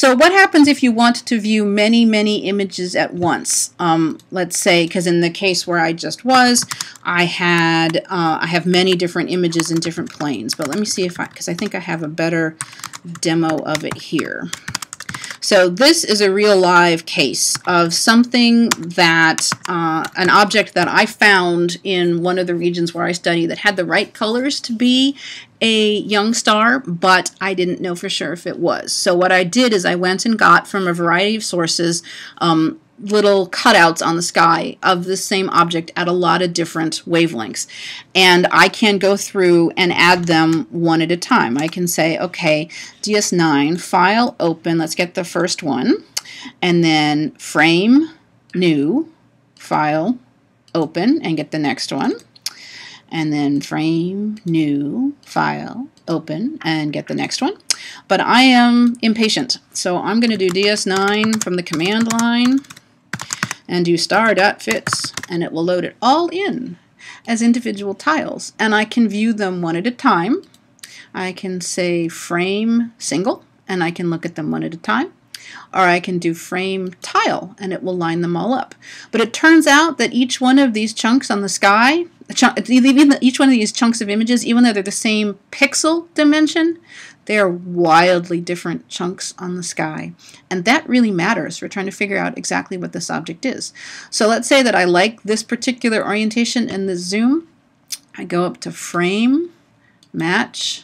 So what happens if you want to view many, many images at once? Let's say, because in the case where I just was, I have many different images in different planes. But let me see if because I think I have a better demo of it here. So this is a real live case of something that, an object that I found in one of the regions where I study that had the right colors to be a young star, but I didn't know for sure if it was. So what I did is I went and got from a variety of sources little cutouts on the sky of the same object at a lot of different wavelengths. And I can go through and add them one at a time. I can say, okay, ds9, file, open, let's get the first one, and then frame, new, file, open, and get the next one. And then frame, new, file, open, and get the next one. But I am impatient, so I'm going to do ds9 from the command line and do star.fits, and it will load it all in as individual tiles. And I can view them one at a time. I can say frame single, and I can look at them one at a time. Or I can do frame tile, and it will line them all up. But it turns out that each one of these chunks on the sky, each one of these chunks of images, even though they're the same pixel dimension, they are wildly different chunks on the sky. And that really matters. We're trying to figure out exactly what this object is. So let's say that I like this particular orientation in the zoom. I go up to frame, match,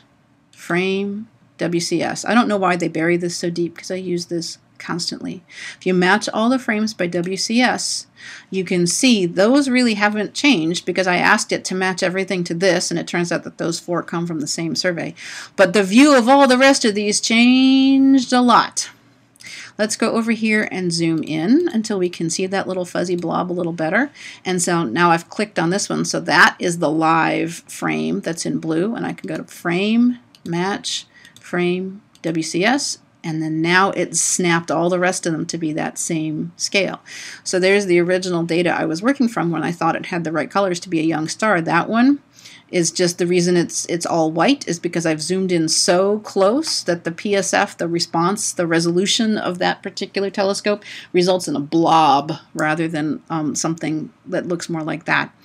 frame, WCS. I don't know why they bury this so deep because I use this constantly. If you match all the frames by WCS, you can see those really haven't changed because I asked it to match everything to this, and it turns out that those 4 come from the same survey. But the view of all the rest of these changed a lot. Let's go over here and zoom in until we can see that little fuzzy blob a little better. And so now I've clicked on this one, so that is the live frame that's in blue, and I can go to frame, match, frame, WCS, and then now it's snapped all the rest of them to be that same scale. So there's the original data I was working from when I thought it had the right colors to be a young star. That one is just the reason it's all white is because I've zoomed in so close that the PSF, the response, the resolution of that particular telescope results in a blob rather than something that looks more like that,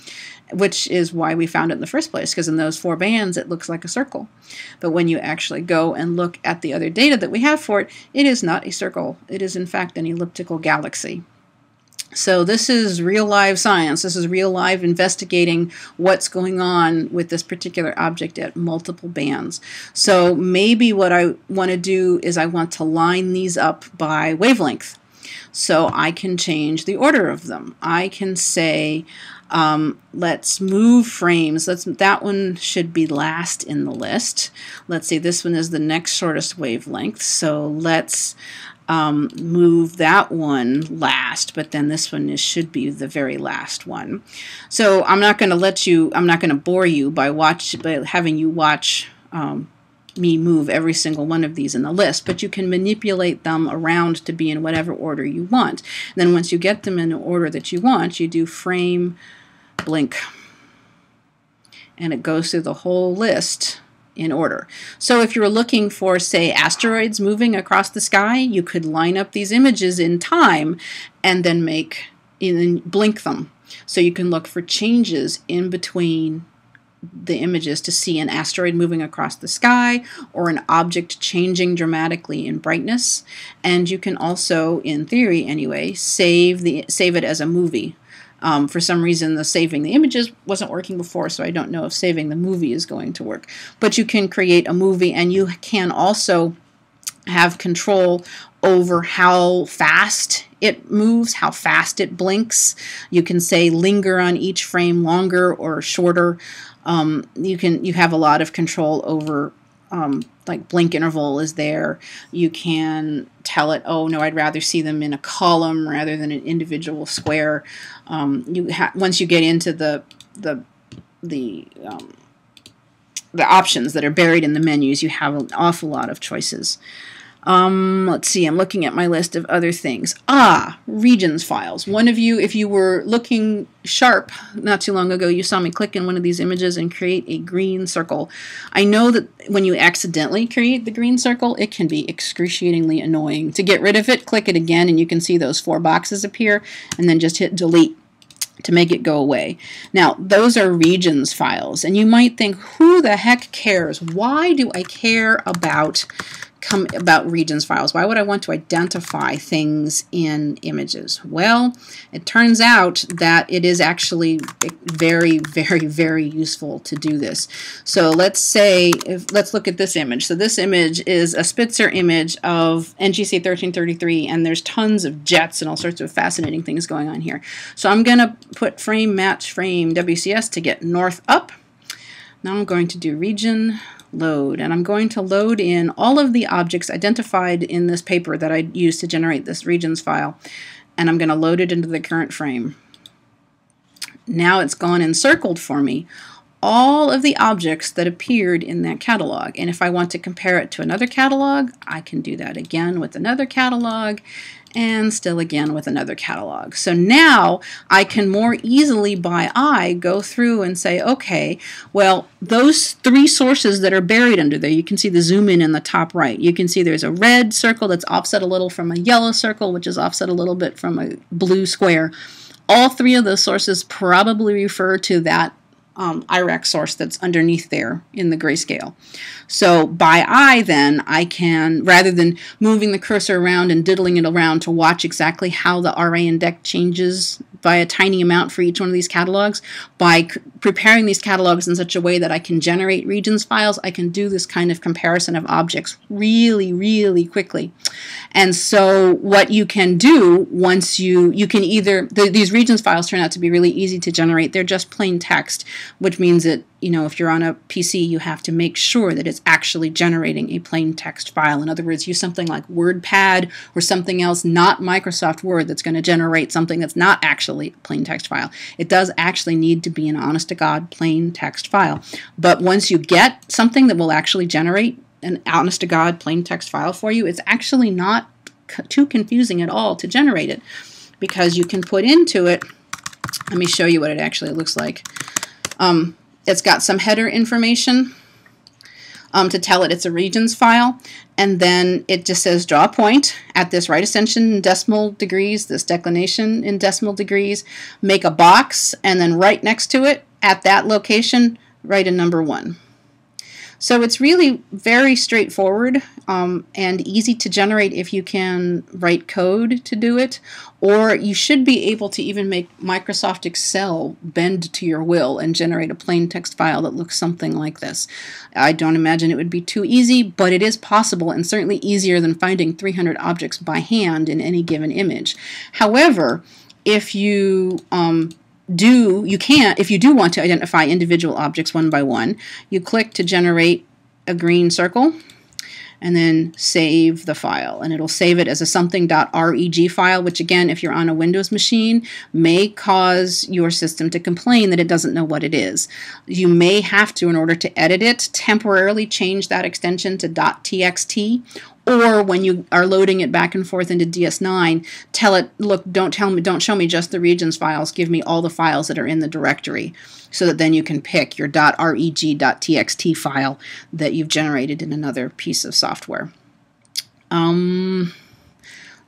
which is why we found it in the first place, because in those 4 bands it looks like a circle. But when you actually go and look at the other data that we have for it, it is not a circle. It is in fact an elliptical galaxy. So this is real live science. This is real live investigating what's going on with this particular object at multiple bands. So maybe what I want to do is I want to line these up by wavelength. So I can change the order of them. I can say, let's move frames. That one should be last in the list. Let's see, this one is the next shortest wavelength. So let's move that one last, but then this one should be the very last one. So I'm not going to bore you by having you watch me move every single one of these in the list, but you can manipulate them around to be in whatever order you want. And then once you get them in the order that you want, you do frame, blink, and it goes through the whole list in order. So if you're looking for, say, asteroids moving across the sky, you could line up these images in time and then blink them. So you can look for changes in between the images to see an asteroid moving across the sky or an object changing dramatically in brightness. And you can also, in theory anyway, save it as a movie. For some reason, the saving the images wasn't working before, so I don't know if saving the movie is going to work. But you can create a movie, and you can also have control over how fast it moves, how fast it blinks. You can say linger on each frame longer or shorter. You have a lot of control over like blink interval is there. You can tell it, oh no, I'd rather see them in a column rather than an individual square. Once you get into the options that are buried in the menus, you have an awful lot of choices. Let's see, I'm looking at my list of other things. Regions files. One of you, if you were looking sharp not too long ago, you saw me click in one of these images and create a green circle. I know that when you accidentally create the green circle, it can be excruciatingly annoying. To get rid of it, click it again and you can see those 4 boxes appear, and then just hit delete to make it go away. Now, those are regions files, and you might think, who the heck cares? Why do I care about regions files? Why would I want to identify things in images? Well, it turns out that it is actually very, very, very useful to do this. So let's say, let's look at this image. So this image is a Spitzer image of NGC 1333, and there's tons of jets and all sorts of fascinating things going on here. So I'm going to put frame match frame WCS to get north up. Now I'm going to do region load, and I'm going to load in all of the objects identified in this paper that I used to generate this regions file, and I'm going to load it into the current frame. Now it's gone and circled for me all of the objects that appeared in that catalog, and if I want to compare it to another catalog, I can do that again with another catalog, and still again with another catalog. So now I can more easily by eye go through and say, okay, well, those 3 sources that are buried under there, you can see the zoom in the top right. You can see there's a red circle that's offset a little from a yellow circle, which is offset a little bit from a blue square. All 3 of those sources probably refer to that IRAC source that's underneath there in the grayscale. So by eye then, I can, rather than moving the cursor around and diddling it around to watch exactly how the RA index changes by a tiny amount for each one of these catalogs, by preparing these catalogs in such a way that I can generate regions files, I can do this kind of comparison of objects really, really quickly. And so what you can do once you can either, these regions files turn out to be really easy to generate. They're just plain text, which means that, you know, if you're on a PC, you have to make sure that it's actually generating a plain text file. In other words, use something like WordPad or something else, not Microsoft Word, that's going to generate something that's not actually a plain text file. It does actually need to be an honest-to-God plain text file. But once you get something that will actually generate an honest-to-God plain text file for you, it's actually not too confusing at all to generate it, because you can put into it, let me show you what it actually looks like. It's got some header information to tell it it's a regions file, and then it just says draw a point at this right ascension in decimal degrees, this declination in decimal degrees, make a box, and then right next to it at that location write a number 1. So it's really very straightforward and easy to generate if you can write code to do it, or you should be able to even make Microsoft Excel bend to your will and generate a plain text file that looks something like this. I don't imagine it would be too easy, but it is possible, and certainly easier than finding 300 objects by hand in any given image. However, if you if you do want to identify individual objects one by one, you click to generate a green circle and then save the file, and it'll save it as a something.reg file, which again, if you're on a Windows machine, may cause your system to complain that it doesn't know what it is. You may have to, in order to edit it, temporarily change that extension to .txt, or when you are loading it back and forth into ds9, tell it, look, don't show me just the regions files, give me all the files that are in the directory, so that then you can pick your .reg.txt file that you've generated in another piece of software.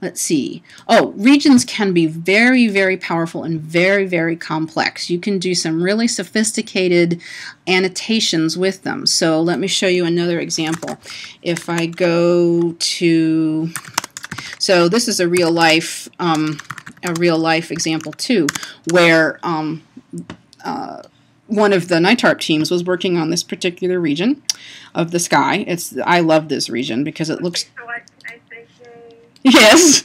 Let's see. Oh, regions can be very, very powerful and very, very complex. You can do some really sophisticated annotations with them. So let me show you another example. If I go to, so this is a real life example too, where one of the NITARP teams was working on this particular region of the sky. I love this region because it looks. Yes.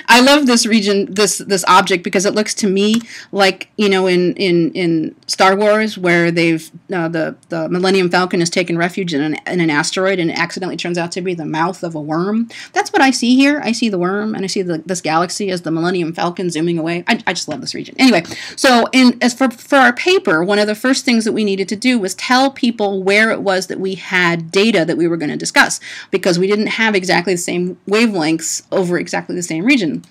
I love this region, this object, because it looks to me like, you know, in Star Wars, where they've the Millennium Falcon has taken refuge in an asteroid and it accidentally turns out to be the mouth of a worm. That's what I see here. I see the worm and I see this galaxy as the Millennium Falcon zooming away. I just love this region. Anyway, so as for our paper, one of the first things that we needed to do was tell people where it was that we had data that we were going to discuss, because we didn't have exactly the same wavelengths over exactly the same region.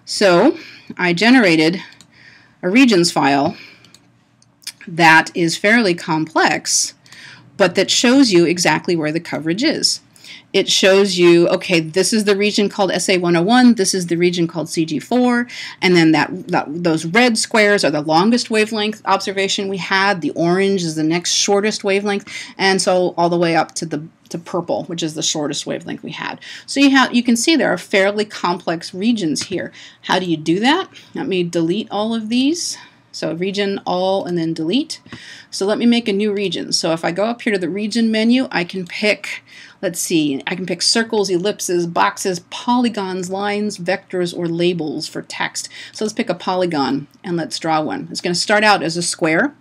So I generated a regions file that is fairly complex, but that shows you exactly where the coverage is. It shows you, okay, this is the region called SA101, this is the region called CG4, and then those red squares are the longest wavelength observation we had, the orange is the next shortest wavelength, and so all the way up to purple, which is the shortest wavelength we had. So you can see there are fairly complex regions here. How do you do that? Let me delete all of these. So region, all, and then delete. So let me make a new region. So if I go up here to the region menu, I can pick, let's see, I can pick circles, ellipses, boxes, polygons, lines, vectors, or labels for text. So let's pick a polygon and let's draw one. It's going to start out as a square,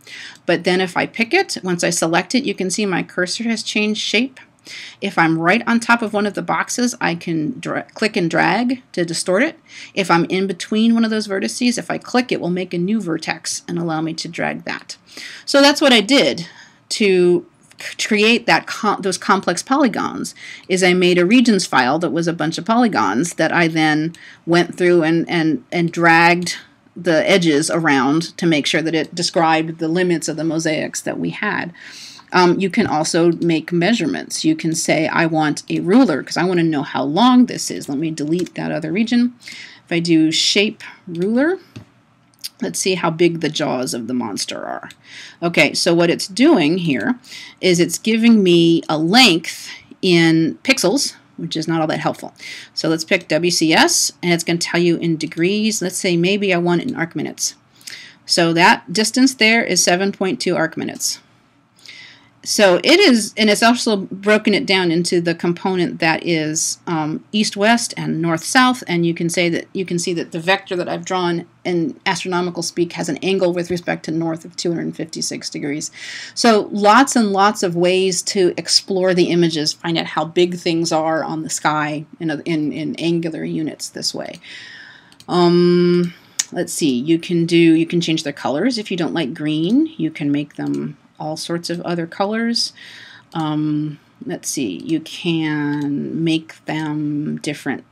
but then if I pick it, once I select it, you can see my cursor has changed shape. If I'm right on top of one of the boxes, I can click and drag to distort it. If I'm in between one of those vertices, if I click, it will make a new vertex and allow me to drag that. So that's what I did to create those complex polygons, is I made a regions file that was a bunch of polygons that I then went through and dragged the edges around to make sure that it described the limits of the mosaics that we had. You can also make measurements. You can say, I want a ruler because I want to know how long this is. Let me delete that other region. If I do shape ruler, let's see how big the jaws of the monster are. Okay, so what it's doing here is it's giving me a length in pixels, which is not all that helpful. So let's pick WCS, and it's going to tell you in degrees. Let's say maybe I want it in arc minutes. So that distance there is 7.2 arc minutes. So it is, and it's also broken it down into the component that is east-west and north-south, and you can see that the vector that I've drawn in astronomical speak has an angle with respect to north of 256 degrees. So lots and lots of ways to explore the images, find out how big things are on the sky in angular units this way. Let's see, you can change their colors. If you don't like green, you can make them all sorts of other colors. Let's see, you can make them different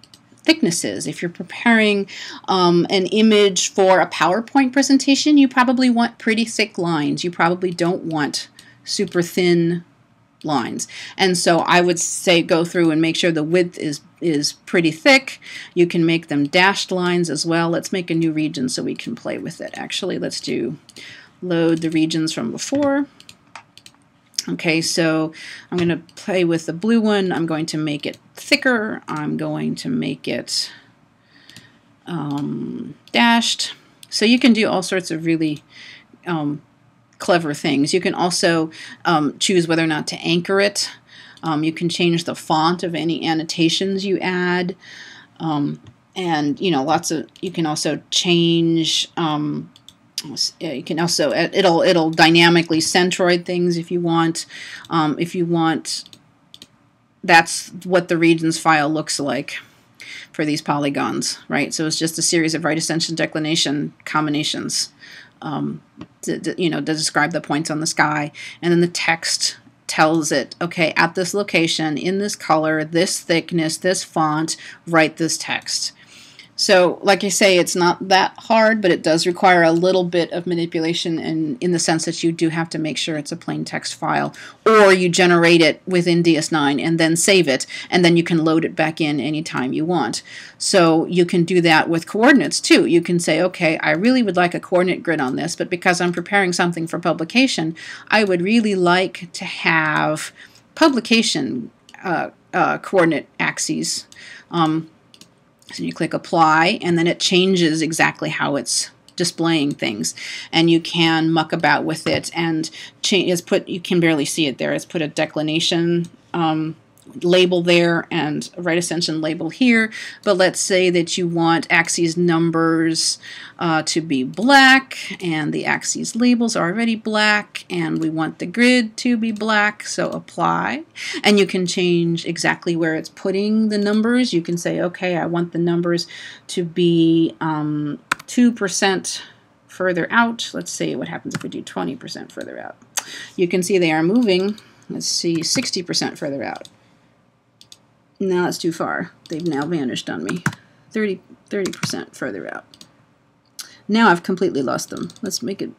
thicknesses. If you're preparing an image for a PowerPoint presentation, you probably want pretty thick lines. You probably don't want super thin lines. And so I would say go through and make sure the width is pretty thick. You can make them dashed lines as well. Let's make a new region so we can play with it. Actually, let's load the regions from before. Okay, so I'm going to play with the blue one. I'm going to make it thicker. I'm going to make it dashed. So you can do all sorts of really clever things. You can also choose whether or not to anchor it. You can change the font of any annotations you add. And, you know, you can also change you can also, it'll dynamically centroid things if you want. That's what the regions file looks like for these polygons, right? So it's just a series of right ascension declination combinations to describe the points on the sky, and then the text tells it, okay, at this location, in this color, this thickness, this font, write this text. So, like I say, it's not that hard, but it does require a little bit of manipulation in the sense that you do have to make sure it's a plain text file, or you generate it within ds9 and then save it, and then you can load it back in anytime you want. So you can do that with coordinates too. You can say, okay, I really would like a coordinate grid on this, but because I'm preparing something for publication, I would really like to have publication coordinate axes. So you click apply, and then it changes exactly how it's displaying things, and you can muck about with it and you can barely see it there. It's put a declination label there and right ascension label here. But let's say that you want axes numbers to be black, and the axes labels are already black, and we want the grid to be black, so apply. And you can change exactly where it's putting the numbers. You can say, okay, I want the numbers to be 2% further out. Let's see what happens if we do 20% further out. You can see they are moving, let's see, 60% further out. No, that's too far. They've now vanished on me. 30% further out. Now I've completely lost them. Let's make it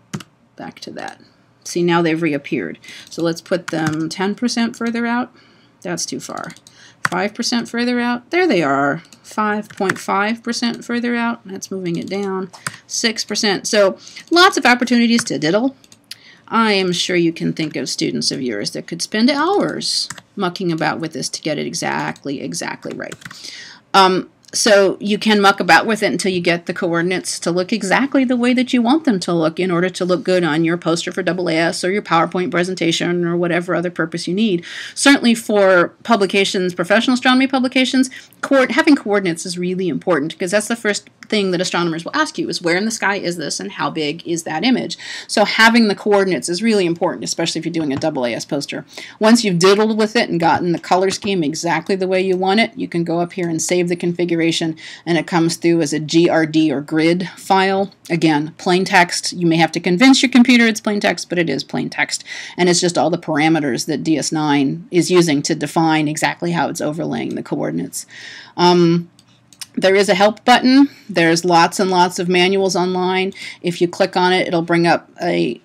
back to that. See, now they've reappeared. So let's put them 10% further out. That's too far. 5% further out. There they are. 5.5% further out. That's moving it down. 6%. So lots of opportunities to diddle. I am sure you can think of students of yours that could spend hours mucking about with this to get it exactly right. So you can muck about with it until you get the coordinates to look exactly the way that you want them to look in order to look good on your poster for AAS or your PowerPoint presentation or whatever other purpose you need. Certainly for publications, professional astronomy publications, having coordinates is really important because that's the first thing that astronomers will ask you is where in the sky is this and how big is that image. So having the coordinates is really important, especially if you're doing a AAS poster. Once you've diddled with it and gotten the color scheme exactly the way you want it, you can go up here and save the configuration, and it comes through as a GRD or grid file. Again, plain text. You may have to convince your computer it's plain text, but it is plain text. And it's just all the parameters that ds9 is using to define exactly how it's overlaying the coordinates. There is a help button. There's lots and lots of manuals online. If you click on it, it'll bring up a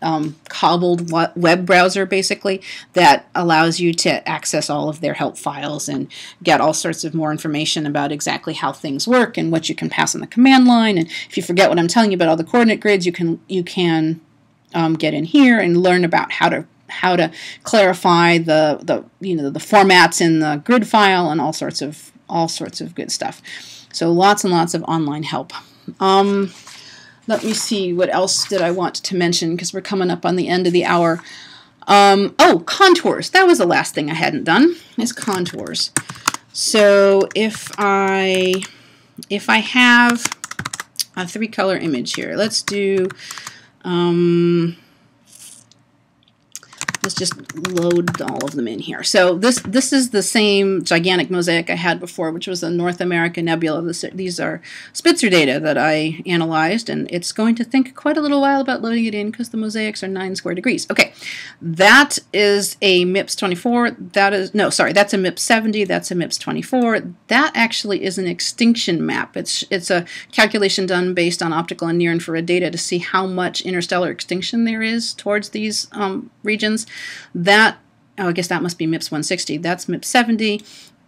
cobbled web browser, basically, that allows you to access all of their help files and get all sorts of more information about exactly how things work and what you can pass on the command line. And if you forget what I'm telling you about all the coordinate grids, you can get in here and learn about how to clarify the formats in the grid file and all sorts of good stuff. So lots and lots of online help. Let me see, what else did I want to mention, because we're coming up on the end of the hour. Oh, contours. That was the last thing I hadn't done, is contours. So if I have a 3-color image here, let's do, let's just load all of them in here. So this is the same gigantic mosaic I had before, which was the North America Nebula. These are Spitzer data that I analyzed, and it's going to think quite a little while about loading it in because the mosaics are 9 square degrees. Okay, that is a MIPS 24. That's a MIPS 70. That's a MIPS 24. That actually is an extinction map. It's a calculation done based on optical and near-infrared data to see how much interstellar extinction there is towards these regions. I guess that must be MIPS 160. That's MIPS 70.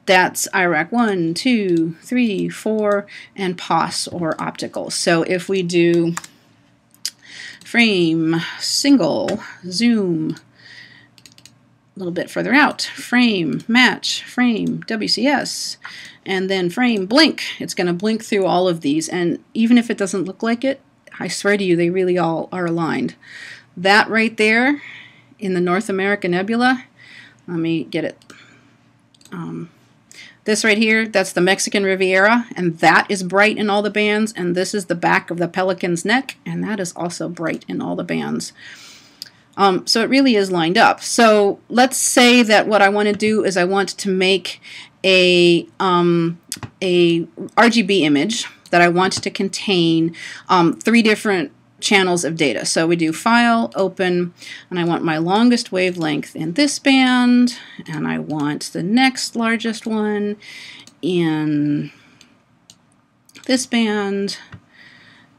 That's IRAC 1, 2, 3, 4, and POS or optical. So if we do frame, single, zoom, a little bit further out, frame, match, frame, WCS, and then frame, blink. It's going to blink through all of these, and even if it doesn't look like it, I swear to you, they really all are aligned. That right there in the North America Nebula, let me get it. This right here, that's the Mexican Riviera, and that is bright in all the bands, and this is the back of the Pelican's neck, and that is also bright in all the bands. So it really is lined up. So let's say that what I want to do is I want to make a RGB image that I want to contain 3 different channels of data. So we do File, Open, and I want my longest wavelength in this band, and I want the next largest one in this band,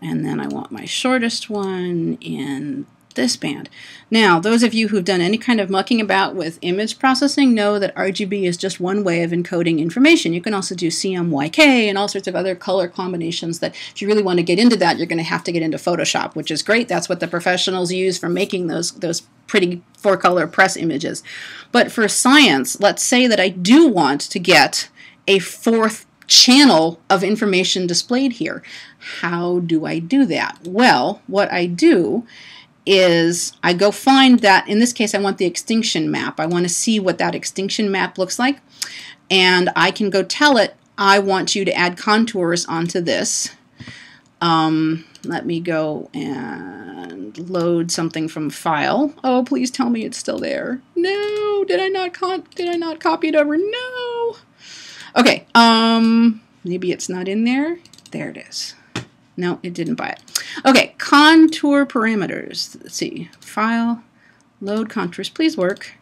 and then I want my shortest one in this band. Now, those of you who've done any kind of mucking about with image processing know that RGB is just one way of encoding information. You can also do CMYK and all sorts of other color combinations that if you really want to get into that, you're going to have to get into Photoshop, which is great. That's what the professionals use for making those pretty 4-color press images. But for science, let's say that I do want to get a 4th channel of information displayed here. How do I do that? Well, what I do is I go find that, in this case, I want the extinction map. I want to see what that extinction map looks like. And I can go tell it, I want you to add contours onto this. Let me go and load something from file. Oh, please tell me it's still there. No, did I not copy it over? No. Okay, maybe it's not in there. There it is. No, it didn't buy it. Okay, contour parameters. Let's see. File, load contours. Please work.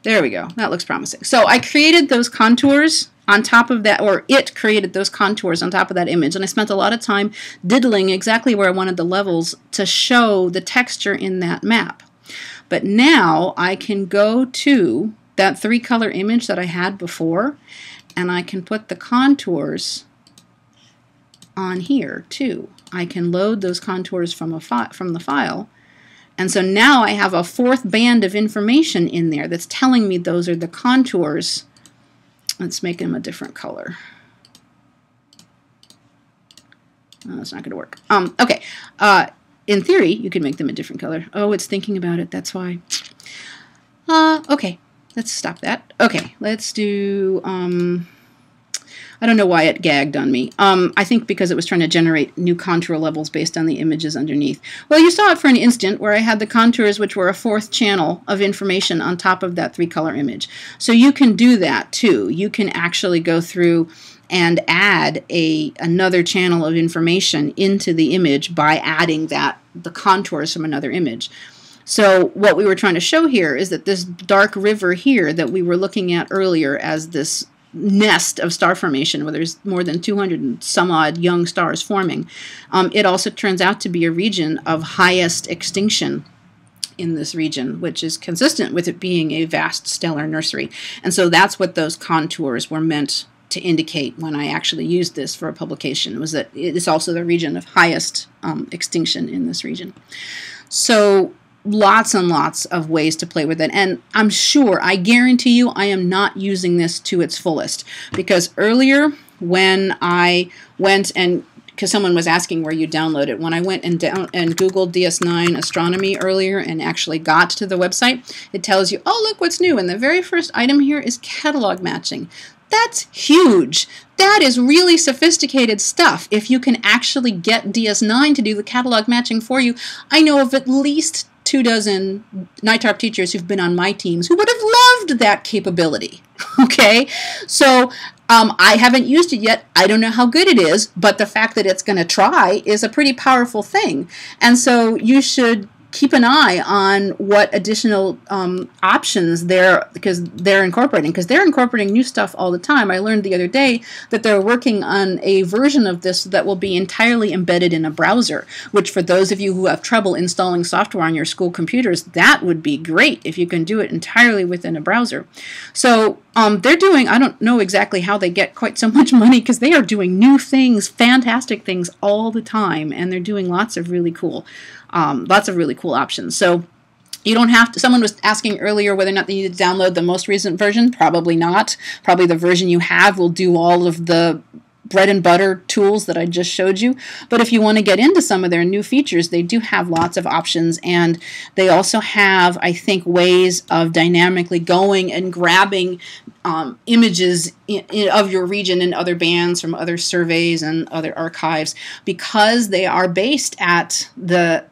There we go. That looks promising. So I created those contours on top of that, or it created those contours on top of that image, and I spent a lot of time diddling exactly where I wanted the levels to show the texture in that map. But now I can go to that 3-color image that I had before, and I can put the contours on here too. I can load those contours from the file, and so now I have a 4th band of information in there that's telling me those are the contours. Let's make them a different color. Oh, that's not going to work. Okay. In theory, you could make them a different color. Oh, it's thinking about it. That's why. Okay. Let's stop that. Okay. Let's do... I don't know why it gagged on me. I think because it was trying to generate new contour levels based on the images underneath. Well, you saw it for an instant where I had the contours, which were a 4th channel of information on top of that 3-color image. So you can do that too. You can actually go through and add another channel of information into the image by adding the contours from another image. So what we were trying to show here is that this dark river here that we were looking at earlier as this nest of star formation where there's more than 200 and some odd young stars forming, it also turns out to be a region of highest extinction in this region, which is consistent with it being a vast stellar nursery. And so that's what those contours were meant to indicate when I actually used this for a publication, was that it is also the region of highest extinction in this region. So lots and lots of ways to play with it, and I'm sure, I guarantee you, I am not using this to its fullest, because earlier when I went and, because someone was asking where you download it, when I went and Googled ds9 astronomy earlier and actually got to the website, it tells you, oh, look what's new, and the very first item here is catalog matching. That's huge. That is really sophisticated stuff. If you can actually get ds9 to do the catalog matching for you, I know of at least 24 NITARP teachers who've been on my teams who would have loved that capability. Okay, so I haven't used it yet. I don't know how good it is, but the fact that it's going to try is a pretty powerful thing. And so you should keep an eye on what additional options they're incorporating new stuff all the time. I learned the other day that they're working on a version of this that will be entirely embedded in a browser, which for those of you who have trouble installing software on your school computers, that would be great if you can do it entirely within a browser. So they're doing, I don't know exactly how they get quite so much money, because they are doing new things, fantastic things all the time, and they're doing lots of really cool options. So you don't have to, someone was asking earlier whether or not they need to download the most recent version. Probably not. Probably the version you have will do all of the bread and butter tools that I just showed you. But if you want to get into some of their new features, they do have lots of options, and they also have, I think, ways of dynamically going and grabbing images of your region and other bands from other surveys and other archives, because they are based at the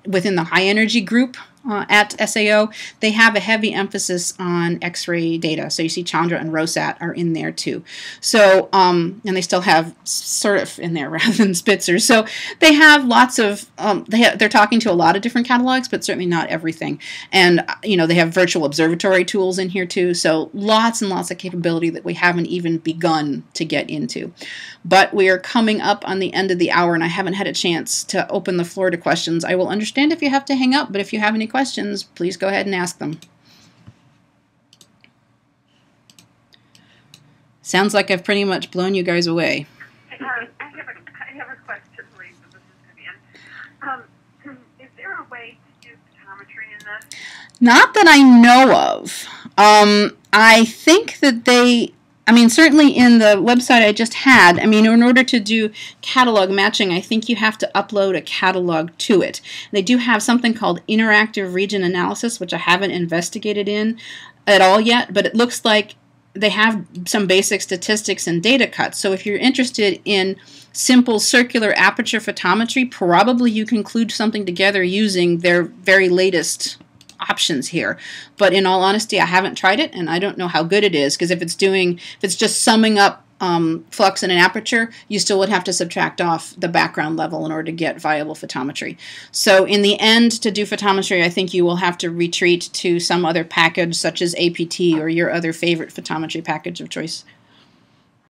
within the high energy group at SAO. They have a heavy emphasis on X-ray data. So you see Chandra and Rosat are in there too. So, and they still have SURF in there rather than Spitzer. So they have lots of, they're talking to a lot of different catalogs, but certainly not everything. And, you know, they have virtual observatory tools in here too. So lots and lots of capability that we haven't even begun to get into. But we are coming up on the end of the hour, and I haven't had a chance to open the floor to questions. I will understand if you have to hang up, but if you have any questions, please go ahead and ask them. Sounds like I've pretty much blown you guys away. I have a question, Lisa. This is Vivian. Is there a way to do photometry in this? Not that I know of. I think that they I mean, certainly in the website I just had, I mean, in order to do catalog matching, I think you have to upload a catalog to it. They do have something called interactive region analysis, which I haven't investigated in at all yet, but it looks like they have some basic statistics and data cuts. So if you're interested in simple circular aperture photometry, probably you can include something together using their very latest options here. But in all honesty, I haven't tried it, and I don't know how good it is, because if it's just summing up flux in an aperture, you still would have to subtract off the background level in order to get viable photometry. So in the end, to do photometry, I think you will have to retreat to some other package such as APT or your other favorite photometry package of choice.